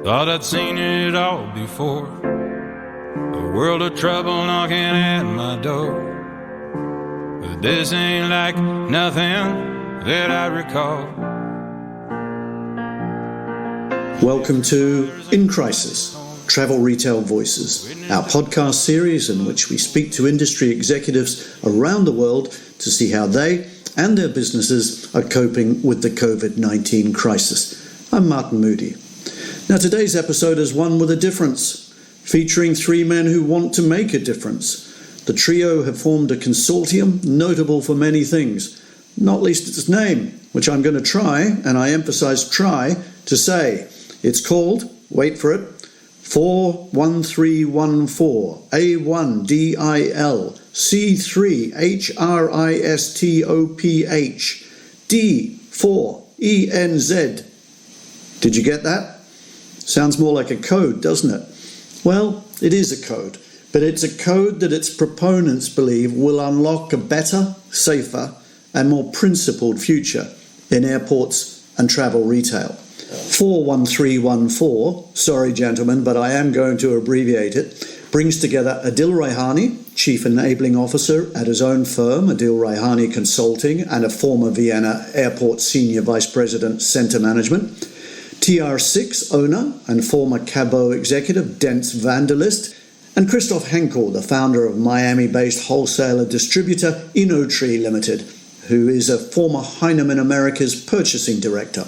Thought I'd seen it all before. A world of trouble knocking at my door. But this ain't like nothing that I recall. Welcome to In Crisis, Travel Retail Voices, our podcast series in which we speak to industry executives around the world to see how they and their businesses are coping with the COVID-19 crisis. I'm Martin Moody. Now today's episode is one with a difference, featuring three men who want to make a difference. The trio have formed a consortium notable for many things, not least its name, which I'm going to try, and I emphasize try, to say. It's called, wait for it, 41314 A1DIL C3HRISTOPH D4ENZ. Did you get that? Sounds more like a code, doesn't it? Well, it is a code, but it's a code that its proponents believe will unlock a better, safer, and more principled future in airports and travel retail. 41314, sorry gentlemen, but I am going to abbreviate it, brings together Adil Raïhani, Chief Enabling Officer at his own firm, Adil Raïhani Consulting, and a former Vienna Airport Senior Vice President, Center Management, TR6 owner and former Cabot executive, Denz and Christoph Henkel, the founder of Miami-based wholesaler distributor InnoTree Limited, who is a former Heinemann Americas purchasing director.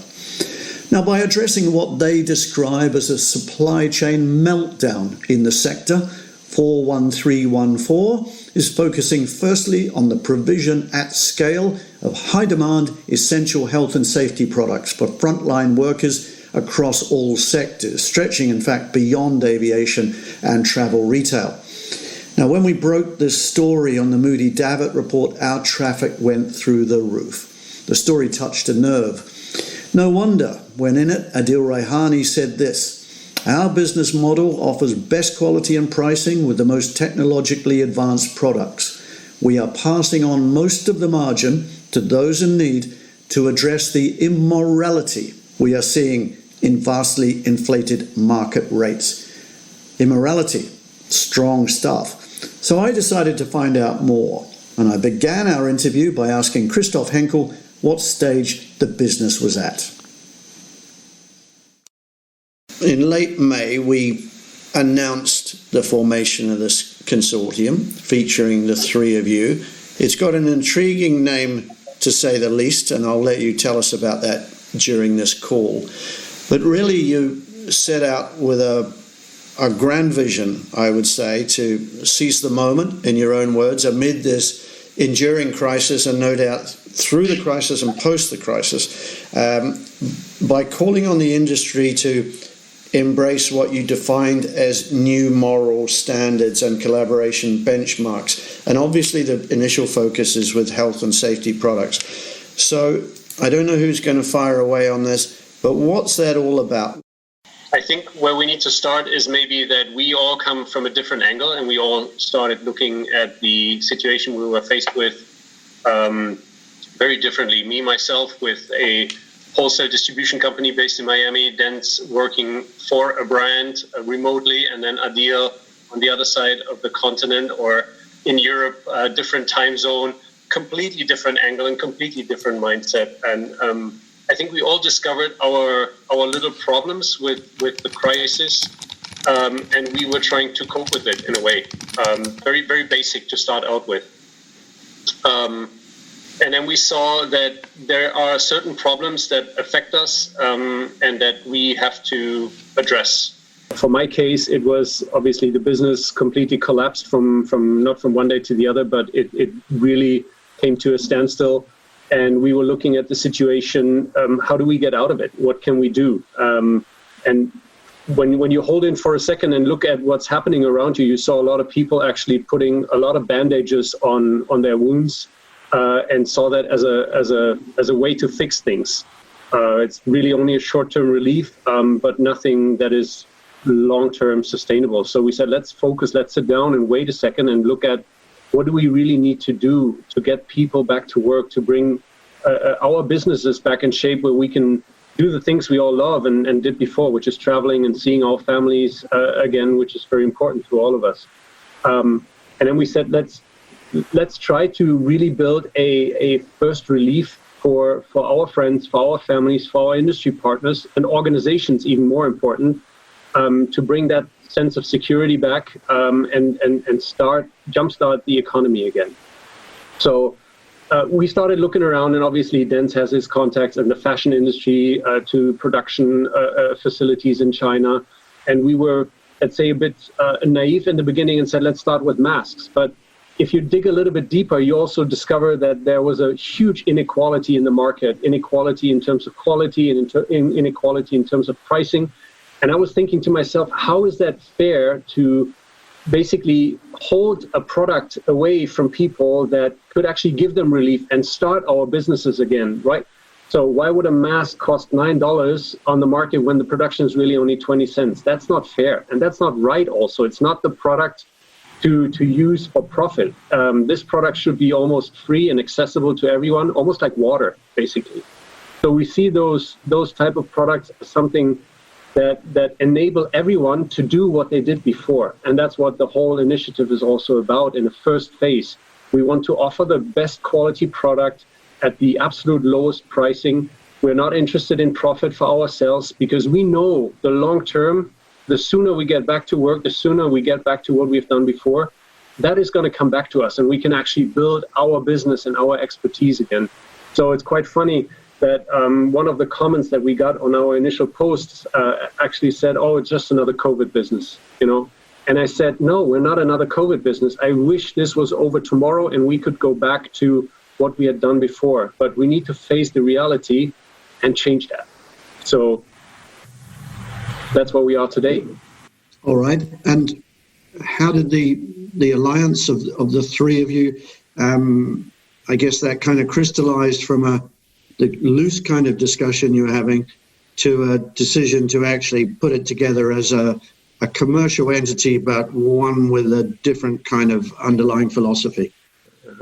Now, by addressing what they describe as a supply chain meltdown in the sector, 41314 is focusing firstly on the provision at scale of high-demand essential health and safety products for frontline workers across all sectors, stretching in fact beyond aviation and travel retail. Now, when we broke this story on the Moody Davitt report, our traffic went through the roof. The story touched a nerve. No wonder, when in it, Adil Raïhani said this: our business model offers best quality and pricing with the most technologically advanced products. We are passing on most of the margin to those in need to address the immorality we are seeing in vastly inflated market rates. Immorality, strong stuff. So I decided to find out more, and I began our interview by asking Christoph Henkel what stage the business was at. In late May, we announced the formation of this consortium featuring the three of you. It's got an intriguing name, to say the least, and I'll let you tell us about that during this call. But really, you set out with a grand vision, I would say, to seize the moment, in your own words, amid this enduring crisis, and no doubt through the crisis and post the crisis, by calling on the industry to embrace what you defined as new moral standards and collaboration benchmarks. And obviously the initial focus is with health and safety products. So I don't know who's going to fire away on this, but what's that all about? I think where we need to start is maybe that we all come from a different angle, and we all started looking at the situation we were faced with very differently. Me, myself, with a wholesale distribution company based in Miami, Denz working for a brand remotely, and then Adil on the other side of the continent or in Europe, different time zone, completely different angle and completely different mindset. And I think we all discovered our little problems with the crisis, and we were trying to cope with it in a way. Very, very basic to start out with. And then we saw that there are certain problems that affect us and that we have to address. For my case, it was obviously the business completely collapsed from not from one day to the other, but it really came to a standstill. And we were looking at the situation, how do we get out of it? What can we do? And when you hold in for a second and look at what's happening around you, you saw a lot of people actually putting a lot of bandages on their wounds, and saw that as a way to fix things. It's really only a short-term relief, but nothing that is long-term sustainable. So we said, let's focus, let's sit down and wait a second and look at what do we really need to do to get people back to work, to bring our businesses back in shape where we can do the things we all love and did before, which is traveling and seeing our families again, which is very important to all of us. And then we said, let's try to really build a first relief for our friends, for our families, for our industry partners, and organizations, even more important, to bring that sense of security back and jumpstart the economy again. So we started looking around, and obviously Denz has his contacts in the fashion industry to production facilities in China. And we were, let's say, a bit naive in the beginning and said, let's start with masks. But if you dig a little bit deeper, you also discover that there was a huge inequality in the market, inequality in terms of quality and inequality in terms of pricing. And I was thinking to myself, how is that fair to basically hold a product away from people that could actually give them relief and start our businesses again, right? So why would a mask cost $9 on the market when the production is really only 20 cents? That's not fair. And that's not right also. It's not the product to use for profit. This product should be almost free and accessible to everyone, almost like water, basically. So we see those type of products as something that enable everyone to do what they did before. And that's what the whole initiative is also about in the first phase. We want to offer the best quality product at the absolute lowest pricing. We're not interested in profit for ourselves because we know the long term, the sooner we get back to work, the sooner we get back to what we've done before, that is going to come back to us and we can actually build our business and our expertise again. So it's quite funny that one of the comments that we got on our initial posts actually said, oh, it's just another COVID business, you know? And I said, no, we're not another COVID business. I wish this was over tomorrow and we could go back to what we had done before, but we need to face the reality and change that. So that's where we are today. All right. And how did the alliance of the three of you, I guess that kind of crystallized from the loose kind of discussion you're having to a decision to actually put it together as a commercial entity, but one with a different kind of underlying philosophy?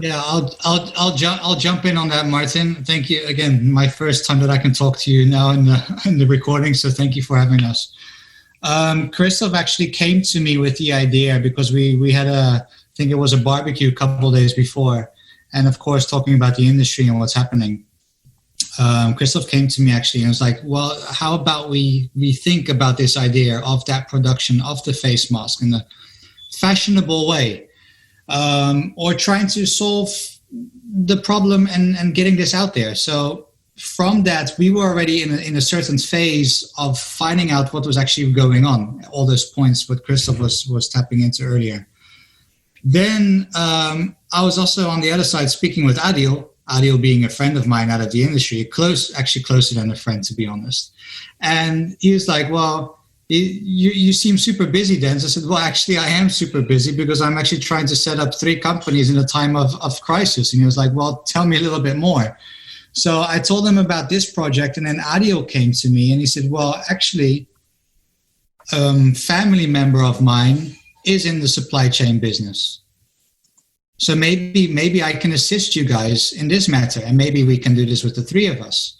Yeah, I'll jump in on that, Martin. Thank you again. My first time that I can talk to you now in the recording, so thank you for having us. Christoph actually came to me with the idea because we had I think it was a barbecue a couple of days before, and of course talking about the industry and what's happening. Christoph came to me actually and was like, well, how about we think about this idea of that production of the face mask in a fashionable way, or trying to solve the problem and getting this out there. So from that, we were already in a certain phase of finding out what was actually going on, all those points what Christoph was tapping into earlier. Then I was also on the other side speaking with Adil being a friend of mine out of the industry, closer than a friend, to be honest. And he was like, well, you seem super busy, Denz. I said, well, actually, I am super busy because I'm actually trying to set up 3 companies in a time of crisis. And he was like, well, tell me a little bit more. So I told him about this project, and then Adil came to me and he said, well, actually, family member of mine is in the supply chain business. So maybe I can assist you guys in this matter, and maybe we can do this with the 3 of us.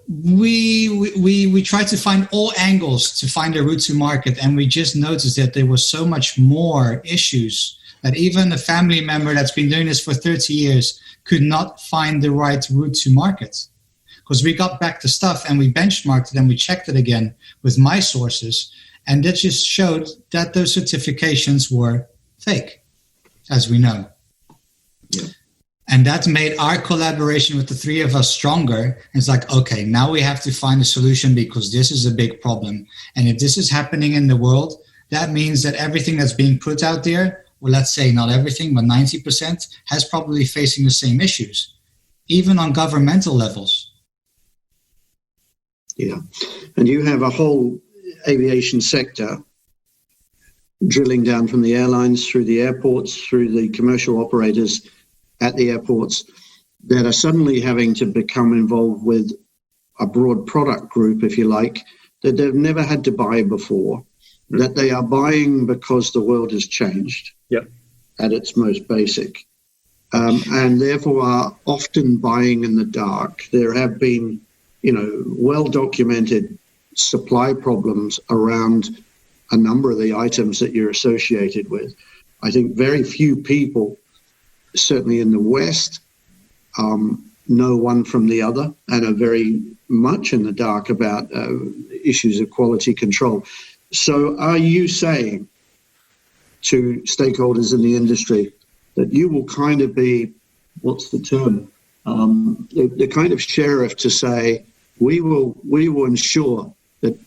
We tried to find all angles to find a route to market, and we just noticed that there was so much more issues that even a family member that's been doing this for 30 years could not find the right route to market. Because we got back the stuff and we benchmarked it and we checked it again with my sources, and that just showed that those certifications were fake, as we know. Yeah. And that made our collaboration with the 3 of us stronger. It's like, okay, now we have to find a solution because this is a big problem. And if this is happening in the world, that means that everything that's being put out there, well, let's say not everything, but 90% has probably facing the same issues, even on governmental levels. Yeah. And you have a whole aviation sector drilling down from the airlines through the airports, through the commercial operators at the airports that are suddenly having to become involved with a broad product group, if you like, that they've never had to buy before, that they are buying because the world has changed at its most basic, and therefore are often buying in the dark. There have been well-documented supply problems around a number of the items that you're associated with. I think very few people, certainly in the West, know one from the other and are very much in the dark about issues of quality control. So are you saying to stakeholders in the industry that you will kind of be, what's the term, the kind of sheriff to say, we will ensure that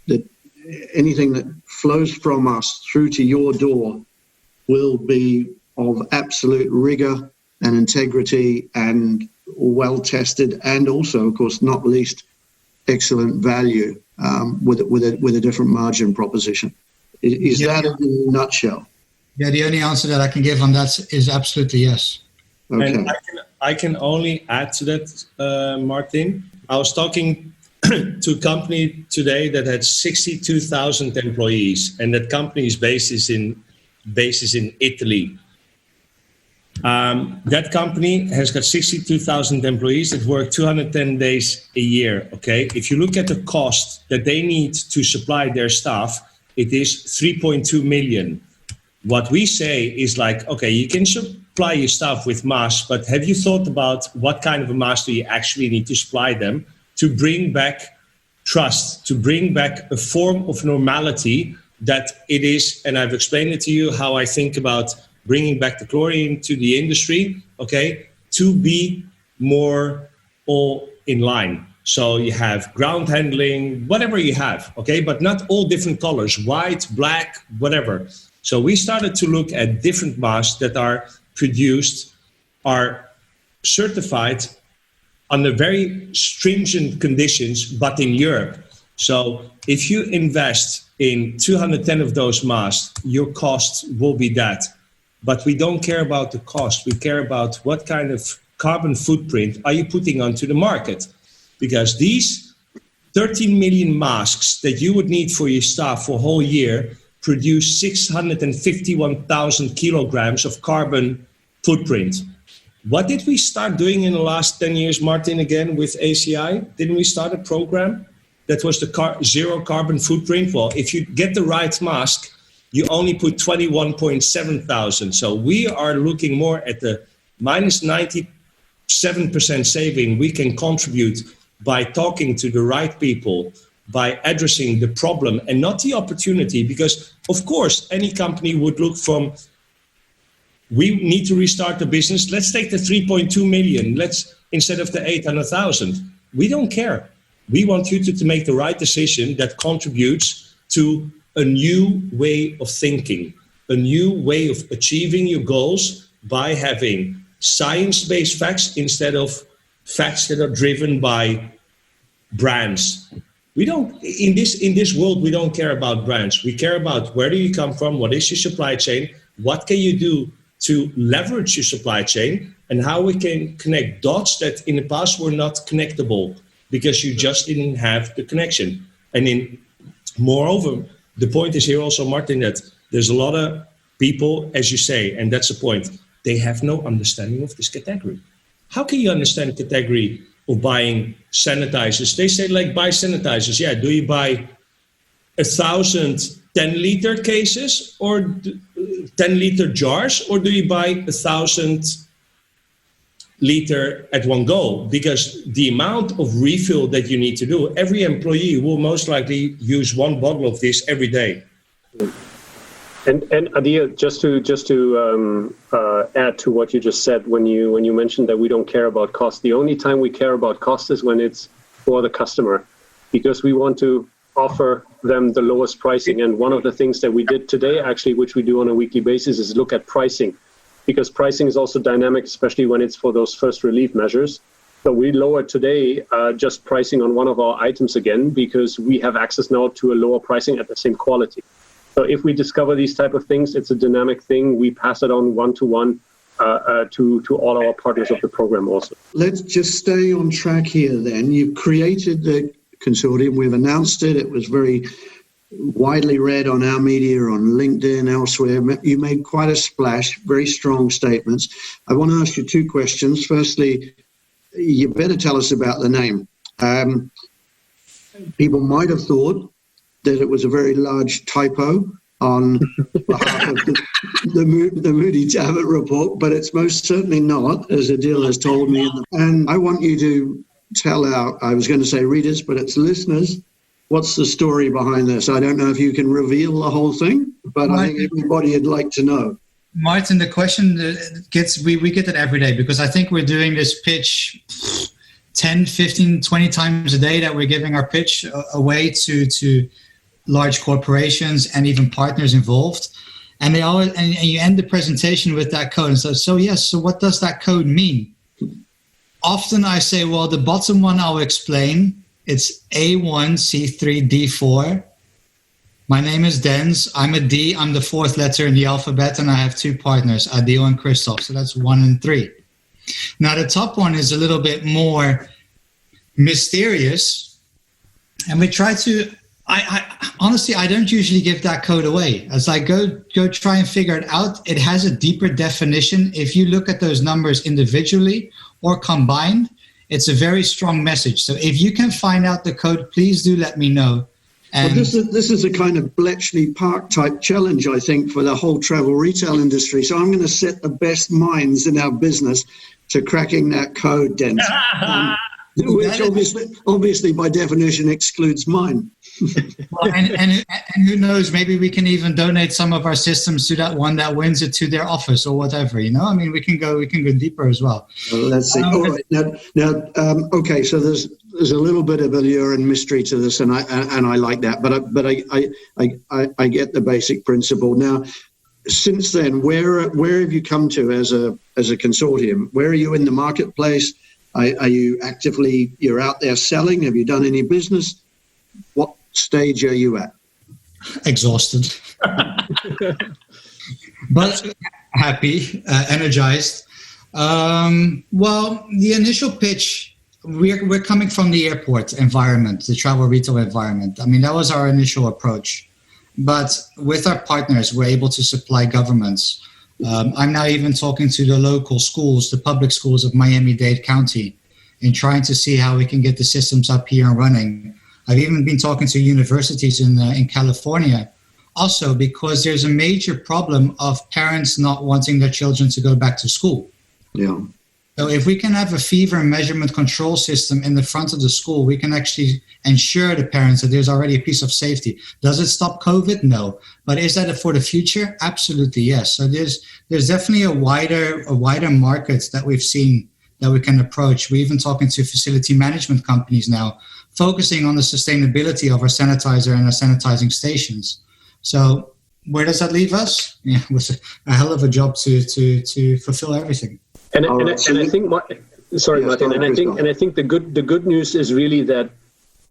anything that flows from us through to your door will be of absolute rigor and integrity and well tested, and also, of course, not least, excellent value with a different margin proposition. Is that in a nutshell? Yeah, the only answer that I can give on that is absolutely yes. Okay. And I can only add to that, Martin. I was talking to a company today that had 62,000 employees, and that company is based in Italy. That company has got 62,000 employees that work 210 days a year. Okay, if you look at the cost that they need to supply their staff, it is 3.2 million. What we say is like, okay, you can supply your staff with masks, but have you thought about what kind of a mask do you actually need to supply them to bring back trust, to bring back a form of normality that it is, and I've explained it to you how I think about bringing back the chlorine to the industry, okay, to be more all in line. So you have ground handling, whatever you have, okay, but not all different colors, white, black, whatever. So we started to look at different masks that are produced, are certified under very stringent conditions, but in Europe. So if you invest in 210 of those masks, your cost will be that. But we don't care about the cost. We care about what kind of carbon footprint are you putting onto the market. Because these 13 million masks that you would need for your staff for a whole year produce 651,000 kilograms of carbon footprint. What did we start doing in the last 10 years, Martin, again, with ACI? Didn't we start a program that was the zero carbon footprint? Well, if you get the right mask, you only put 21.7 thousand. So we are looking more at the minus 97% saving we can contribute by talking to the right people, by addressing the problem and not the opportunity. Because, of course, any company would look from, we need to restart the business. Let's take the 3.2 million. Let's, instead of the 800,000. We don't care. We want you to make the right decision that contributes to a new way of thinking, a new way of achieving your goals by having science-based facts instead of facts that are driven by brands. We don't, in this world, we don't care about brands. We care about where do you come from, what is your supply chain, what can you do to leverage your supply chain, and how we can connect dots that in the past were not connectable because you just didn't have the connection. And moreover, the point is here also, Martin, that there's a lot of people, as you say, and that's the point, they have no understanding of this category. How can you understand the category of buying sanitizers? They say, like, buy sanitizers. Yeah, do you buy 1,000 10-liter cases or 10-liter jars, or do you buy 1,000 liter at one go? Because the amount of refill that you need to do, every employee will most likely use one bottle of this every day. And Adil, just to add to what you just said, when you mentioned that we don't care about cost, the only time we care about cost is when it's for the customer, because we want to offer them the lowest pricing. And one of the things that we did today, actually, which we do on a weekly basis, is look at pricing, because pricing is also dynamic, especially when it's for those first relief measures. So we lowered today just pricing on one of our items again, because we have access now to a lower pricing at the same quality. So if we discover these type of things, it's a dynamic thing. We pass it on one-to-one to all our partners of the program also. Let's just stay on track here then. You've created the consortium. We've announced it. It was very widely read on our media, on LinkedIn, elsewhere. You made quite a splash, very strong statements. I want to ask you two questions. Firstly, you better tell us about the name. people might have thought that it was a very large typo on behalf of the Moody Tablet report, but it's most certainly not, as Adil has told me. And I want you to tell I was going to say readers, but it's listeners, what's the story behind this? I don't know if you can reveal the whole thing, but I think everybody would like to know. Martin, the question we get it every day, because I think we're doing this pitch 10, 15, 20 times a day, that we're giving our pitch away to large corporations and even partners involved. And they always, and you end the presentation with that code. And so what does that code mean? Often I say, well, the bottom one I'll explain. It's A1C3D4. My name is Denz. I'm a D. I'm the fourth letter in the alphabet, and I have two partners, Adil and Christoph. So that's 1 and 3. Now, the top one is a little bit more mysterious, and we try to. I honestly, I don't usually give that code away. As I go try and figure it out, it has a deeper definition. If you look at those numbers individually or combined, it's a very strong message. So if you can find out the code, please do let me know. And this is a kind of Bletchley Park type challenge, I think, for the whole travel retail industry. So I'm going to set the best minds in our business to cracking that code, Denz. Which obviously by definition excludes mine. Well, and who knows, maybe we can even donate some of our systems to that one that wins it to their office or whatever, you know. I mean, we can go deeper as well. Let's see. All right. Now, okay. So there's a little bit of allure and mystery to this, and I like that. But I get the basic principle. Now, since then, where have you come to as a consortium? Where are you in the marketplace? Are you actively, you're out there selling? Have you done any business? What stage are you at? Exhausted. But happy, energized. Well, the initial pitch, we're coming from the airport environment, the travel retail environment. I mean, that was our initial approach. But with our partners, we're able to supply governments. I'm now even talking to the local schools, the public schools of Miami-Dade County, and trying to see how we can get the systems up here and running. I've even been talking to universities in California, also because there's a major problem of parents not wanting their children to go back to school. Yeah. So if we can have a fever measurement control system in the front of the school, we can actually ensure the parents that there's already a piece of safety. Does it stop COVID? No. But is that for the future? Absolutely, yes. So there's definitely a wider market that we've seen that we can approach. We're even talking to facility management companies now, focusing on the sustainability of our sanitizer and our sanitizing stations. So where does that leave us? Yeah, it was a hell of a job to fulfill everything. And I think, Martin. And I think the good news is really that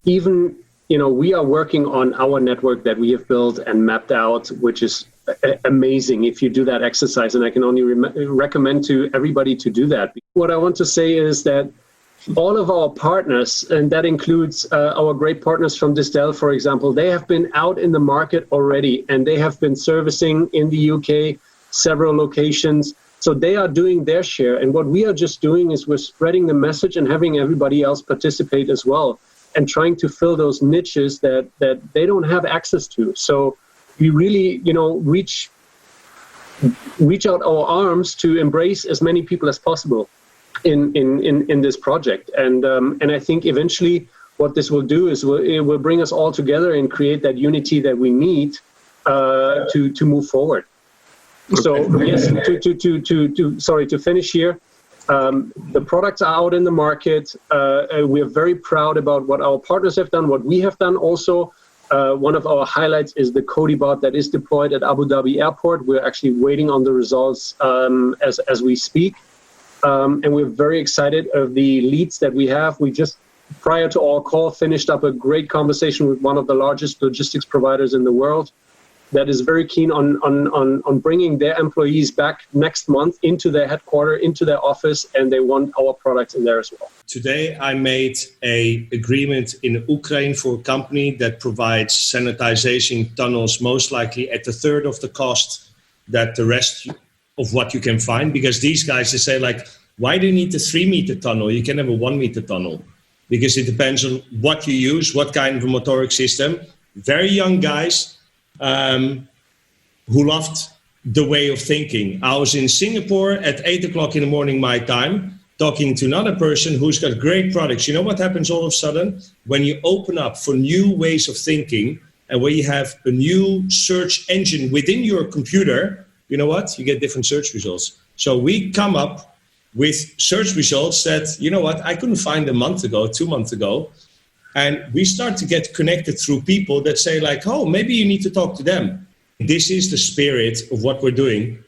even, you know, we are working on our network that we have built and mapped out, which is amazing if you do that exercise. And I can only recommend to everybody to do that. What I want to say is that all of our partners, and that includes our great partners from Distel, for example, they have been out in the market already, and they have been servicing in the UK several locations. So they are doing their share. And what we are just doing is we're spreading the message and having everybody else participate as well, and trying to fill those niches that they don't have access to. So we really, you know, reach out our arms to embrace as many people as possible in this project. And I think eventually what this will do is it will bring us all together and create that unity that we need to move forward. So yes, to finish here, the products are out in the market. We are very proud about what our partners have done, what we have done also. One of our highlights is the Codibot that is deployed at Abu Dhabi Airport. We're actually waiting on the results as we speak. And we're very excited of the leads that we have. We just, prior to our call, finished up a great conversation with one of the largest logistics providers in the world that is very keen on bringing their employees back next month into their headquarters, into their office, and they want our products in there as well. Today, I made an agreement in Ukraine for a company that provides sanitization tunnels, most likely at a third of the cost that the rest of what you can find. Because these guys, they say, like, why do you need a 3-meter tunnel? You can have a 1-meter tunnel. because it depends on what you use, what kind of a motoric system. Very young guys who loved the way of thinking. I was in Singapore at 8 o'clock in the morning, my time, talking to another person who's got great products. You know what happens all of a sudden? When you open up for new ways of thinking and when you have a new search engine within your computer, you know what? You get different search results. So we come up with search results that, you know what, I couldn't find a month ago, 2 months ago. And we start to get connected through people that say like, oh, maybe you need to talk to them. This is the spirit of what we're doing,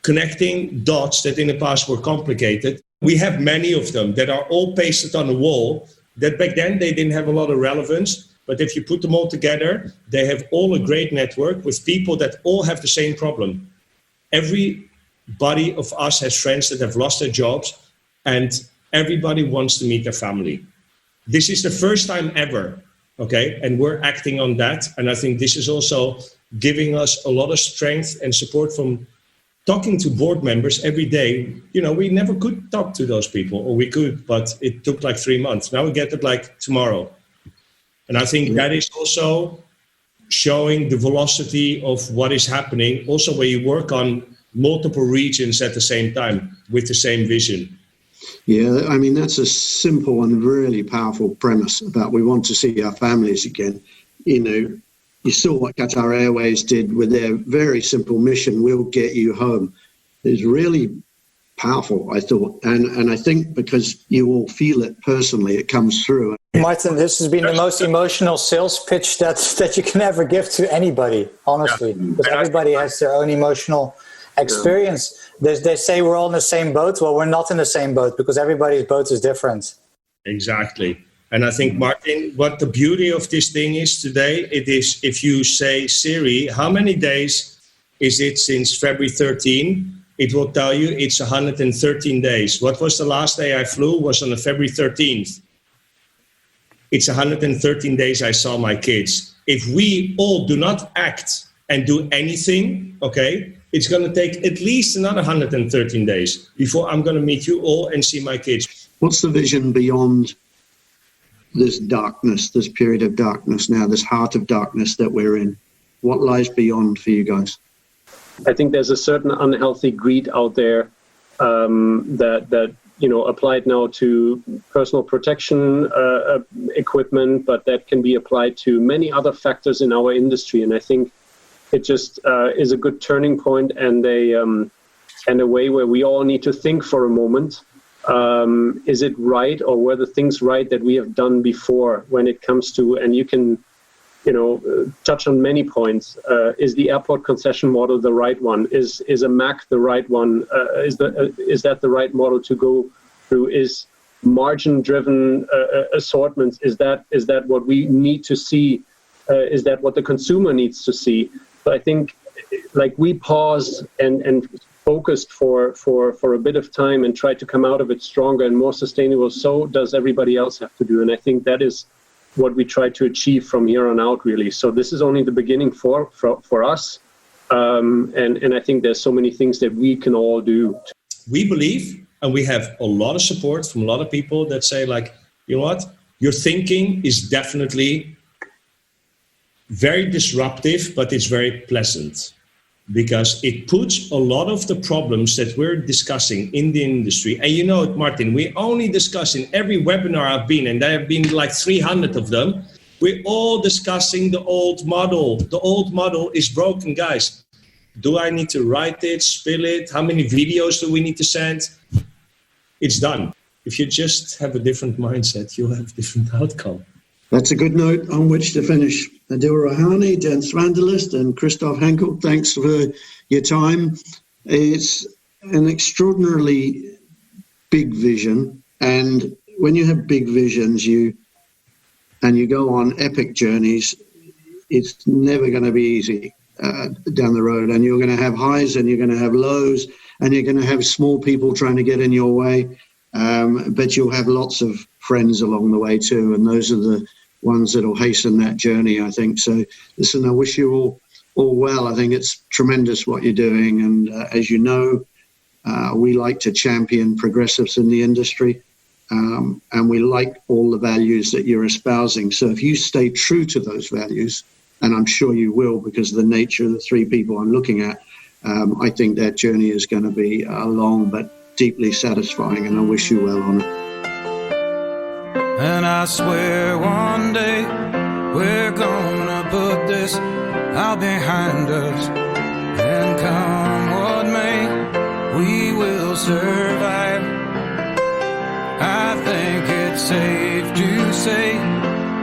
connecting dots that in the past were complicated. We have many of them that are all pasted on the wall that back then they didn't have a lot of relevance. But if you put them all together, they have all a great network with people that all have the same problem. Everybody of us has friends that have lost their jobs and everybody wants to meet their family. This is the first time ever, okay? And we're acting on that. And I think this is also giving us a lot of strength and support from talking to board members every day. You know, we never could talk to those people, or we could, but it took like 3 months. Now we get it like tomorrow. And I think that is also showing the velocity of what is happening, also where you work on multiple regions at the same time with the same vision. Yeah, I mean, that's a simple and really powerful premise about we want to see our families again. You know, you saw what Qatar Airways did with their very simple mission, we'll get you home. It's really powerful, I thought. And I think because you all feel it personally, it comes through. Martin, this has been the most emotional sales pitch that you can ever give to anybody, honestly, because everybody has their own emotional experience. They say we're all in the same boat. Well, we're not in the same boat because everybody's boat is different. Exactly. And I think, Martin, what the beauty of this thing is today, it is if you say, Siri, how many days is it since February 13? It will tell you it's 113 days. What was the last day I flew? Was on the February 13th. It's 113 days I saw my kids. If we all do not act and do anything, okay, it's going to take at least another 113 days before I'm going to meet you all and see my kids. What's the vision beyond this darkness, this period of darkness now, this heart of darkness that we're in? What lies beyond for you guys? I think there's a certain unhealthy greed out there that you know, applied now to personal protection equipment, but that can be applied to many other factors in our industry. And I think it just is a good turning point and a way where we all need to think for a moment. Is it right, or were the things right that we have done before when it comes to, and you can, you know, touch on many points. Is the airport concession model the right one? Is a MAC the right one? Is that the right model to go through? Is margin-driven assortments? Is that what we need to see? Is that what the consumer needs to see? But I think, like, we paused and focused for a bit of time and tried to come out of it stronger and more sustainable. So does everybody else have to do, and I think that is what we try to achieve from here on out, really. So this is only the beginning for us. And I think there's so many things that we can all do. We believe, and we have a lot of support from a lot of people that say, like, you know what, your thinking is definitely very disruptive, but it's very pleasant. Because it puts a lot of the problems that we're discussing in the industry. And you know, Martin, we only discuss in every webinar I've been, and there have been like 300 of them, we're all discussing the old model. The old model is broken, guys. Do I need to write it, spill it? How many videos do we need to send? It's done. If you just have a different mindset, you'll have a different outcome. That's a good note on which to finish. Adil Raïhani, Denz and Christoph Henkel, thanks for your time. It's an extraordinarily big vision, and when you have big visions, you go on epic journeys, it's never going to be easy down the road, and you're going to have highs and you're going to have lows, and you're going to have small people trying to get in your way, but you'll have lots of friends along the way too, and those are the ones that will hasten that journey, I think. So listen, I wish you all well. I think it's tremendous what you're doing, and as you know, we like to champion progressives in the industry, and we like all the values that you're espousing. So if you stay true to those values, and I'm sure you will because of the nature of the three people I'm looking at, I think that journey is going to be long but deeply satisfying, and I wish you well on it. And I swear one day we're gonna put this out behind us, and come what may, we will survive. I think it's safe to say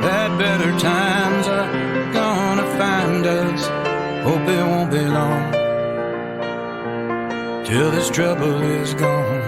that better times are gonna find us. Hope it won't be long till this trouble is gone.